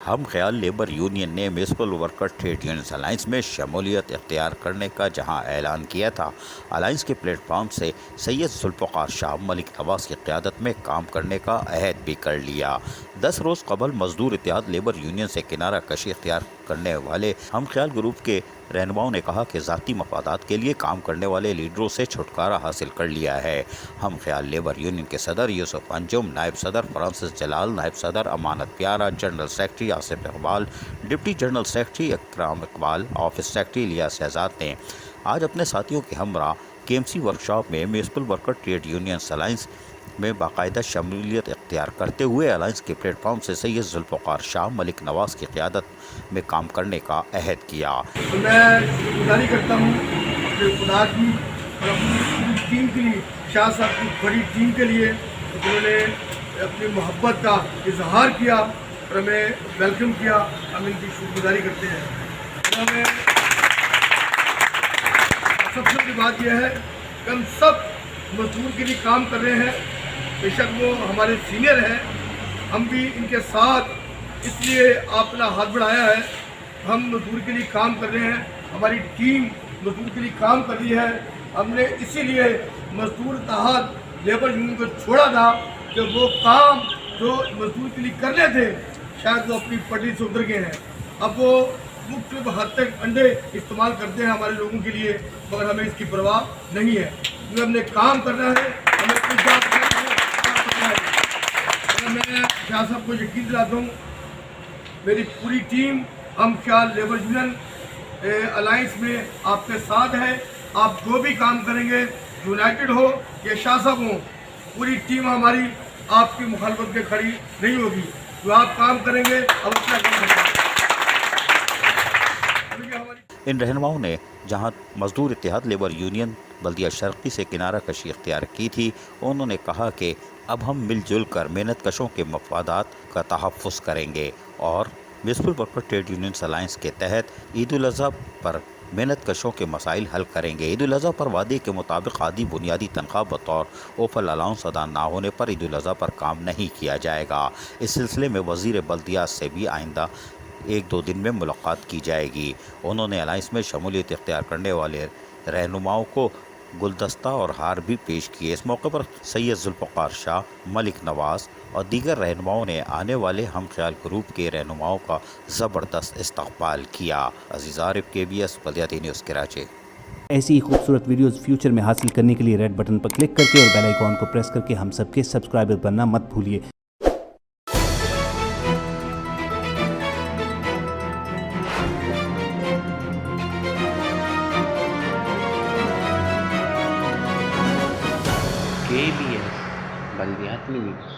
ہم خیال labour union نے municipal worker trade unions alliance میں شمولیت اختیار کرنے کا جہاں اعلان کیا تھا، الائنس کے پلیٹ فارم سے سید ذوالفقار شاہ ملک نواز کی قیادت میں کام کرنے کا عہد بھی کر لیا۔ 10 روز قبل مزدور اتحاد لیبر یونین سے کنارہ کشی اختیار کرنے والے ہم خیال گروپ کے رہنماؤں نے کہا کہ ذاتی مفادات کے لیے کام کرنے والے لیڈروں سے چھٹکارا حاصل کر لیا ہے۔ ہم خیال لیبر یونین کے صدر یوسف انجم، نائب صدر فرانسس جلال، نائب صدر Amanat Pyara, general secretary Asif Iqbal, deputy general secretary Ikram Iqbal, office secretary Ilyas Shahzad نے آج اپنے ساتھیوں کے ہمراہ کے ایم سی ورکشاپ میں municipal worker trade unions alliance میں باقاعدہ شمولیت اختیار کرتے ہوئے الائنس کے پلیٹ فارم سے سید ذوالفقار شاہ ملک نواز کی قیادت میں کام کرنے کا عہد کیا۔ میں گزارش کرتا ہوں کہ خدا کی اور اپنی پوری ٹیم کے لیے، شاہ صاحب کی بڑی ٹیم کے لیے جنہوں نے اپنی محبت کا اظہار کیا اور ہمیں ویلکم کیا، ہم ان کی شکر گزاری کرتے ہیں۔ ہمیں سب سے بڑی بات یہ ہے کہ ہم سب مزدور کے لیے کام کر رہے ہیں، بے شک وہ ہمارے سینئر ہیں، ہم بھی ان کے ساتھ اس لیے اپنا ہاتھ بڑھایا ہے۔ ہم مزدور کے لیے کام کر رہے ہیں، ہماری ٹیم مزدور کے لیے کام کر رہی ہے۔ ہم نے اسی لیے مزدور اتحاد لیبر یونین کو چھوڑا تھا کہ وہ کام جو مزدور کے لیے کرنے تھے شاید وہ اپنی پٹری سے اتر گئے ہیں۔ اب وہ مختلف حد تک انڈے استعمال کرتے ہیں ہمارے لوگوں کے لیے، مگر ہمیں اس کی پرواہ نہیں ہے کیونکہ ہم نے کام کرنا ہے، ہمیں اپنی جان کرنا ہے۔ میں شاہ صاحب کو یقین دلاتا ہوں میری پوری ٹیم ہم خیال لیبر یونین الائنس میں آپ کے ساتھ ہے۔ آپ جو بھی کام کریں گے یونائٹڈ ہو یا شاہ صاحب ہوں، پوری ٹیم ہماری آپ کی مخالفت کے کھڑی نہیں ہوگی۔ جو آپ کام کریں گے ہم اپنا کام کریں گے۔ ان رہنماؤں نے جہاں مزدور اتحاد لیبر یونین بلدیہ شرقی سے کنارہ کشی اختیار کی تھی، انہوں نے کہا کہ اب ہم مل جل کر محنت کشوں کے مفادات کا تحفظ کریں گے اور municipal worker trade unions alliance کے تحت عید الاضحیٰ پر محنت کشوں کے مسائل حل کریں گے۔ عید الاضحیٰ پر وعدے کے مطابق آدھی بنیادی تنخواہ بطور اوفل الاؤنس ادا نہ ہونے پر عید الاضحیٰ پر کام نہیں کیا جائے گا۔ اس سلسلے میں وزیر بلدیات سے بھی آئندہ 1-2 دن میں ملاقات کی جائے گی۔ انہوں نے الائنس میں شمولیت اختیار کرنے والے رہنماؤں کو گلدستہ اور ہار بھی پیش کیے۔ اس موقع پر سید ذوالفقار شاہ ملک نواز اور دیگر رہنماؤں نے آنے والے ہم خیال گروپ کے رہنماؤں کا زبردست استقبال کیا۔ عزیز عارف، KBS بلدیاتی نیوز کراچی۔ ایسی ہی خوبصورت ویڈیوز فیوچر میں حاصل کرنے کے لیے ریڈ بٹن پر کلک کر کے اور بیل آئیکن کو پریس کر کے ہم سب کے سبسکرائبر بننا مت بھولیے۔ KBS بلدیاتی نیوز۔